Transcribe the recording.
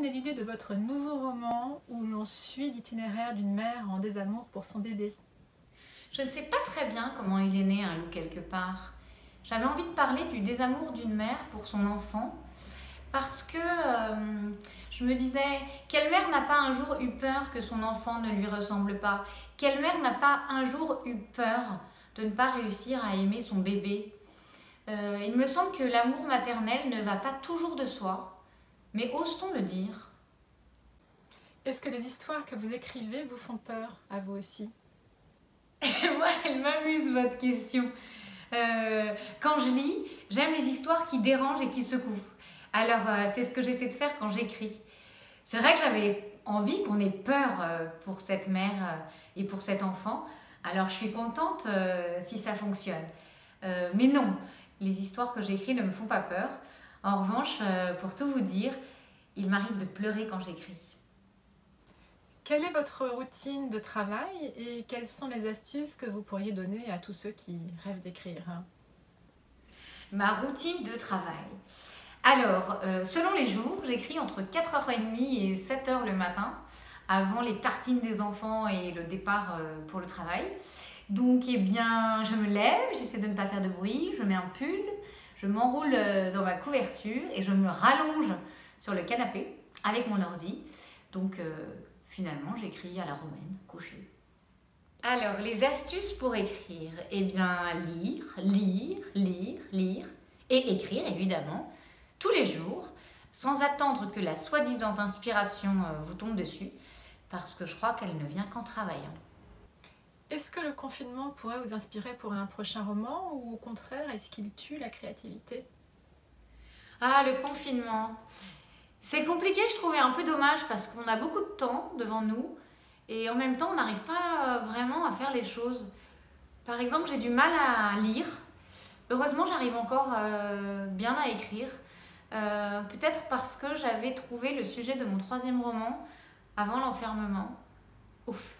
est née l'idée de votre nouveau roman où l'on suit l'itinéraire d'une mère en désamour pour son bébé? Je ne sais pas très bien comment il est né, un loup quelque part. J'avais envie de parler du désamour d'une mère pour son enfant parce que je me disais, quelle mère n'a pas un jour eu peur que son enfant ne lui ressemble pas? Quelle mère n'a pas un jour eu peur de ne pas réussir à aimer son bébé? Il me semble que l'amour maternel ne va pas toujours de soi, mais ose-t-on le dire? Est-ce que les histoires que vous écrivez vous font peur, à vous aussi? Moi, elle m'amuse votre question. Quand je lis, j'aime les histoires qui dérangent et qui secouent. Alors, c'est ce que j'essaie de faire quand j'écris. C'est vrai que j'avais envie qu'on ait peur pour cette mère et pour cet enfant. Alors, je suis contente si ça fonctionne. Mais non, les histoires que j'écris ne me font pas peur. En revanche, pour tout vous dire, il m'arrive de pleurer quand j'écris. Quelle est votre routine de travail et quelles sont les astuces que vous pourriez donner à tous ceux qui rêvent d'écrire? Ma routine de travail. Alors, selon les jours, j'écris entre 4h30 et 7h le matin, avant les tartines des enfants et le départ pour le travail. Donc, eh bien, je me lève, j'essaie de ne pas faire de bruit, je mets un pull, je m'enroule dans ma couverture et je me rallonge sur le canapé avec mon ordi. Donc, finalement, j'écris à la romaine, couchée. Alors, les astuces pour écrire, eh bien, lire et écrire, évidemment, tous les jours, sans attendre que la soi-disant inspiration vous tombe dessus, parce que je crois qu'elle ne vient qu'en travaillant. Est-ce que le confinement pourrait vous inspirer pour un prochain roman ou au contraire, est-ce qu'il tue la créativité? Ah, le confinement. C'est compliqué, je trouvais un peu dommage parce qu'on a beaucoup de temps devant nous et en même temps, on n'arrive pas vraiment à faire les choses. Par exemple, j'ai du mal à lire. Heureusement, j'arrive encore bien à écrire. Peut-être parce que j'avais trouvé le sujet de mon 3e roman avant l'enfermement. Ouf.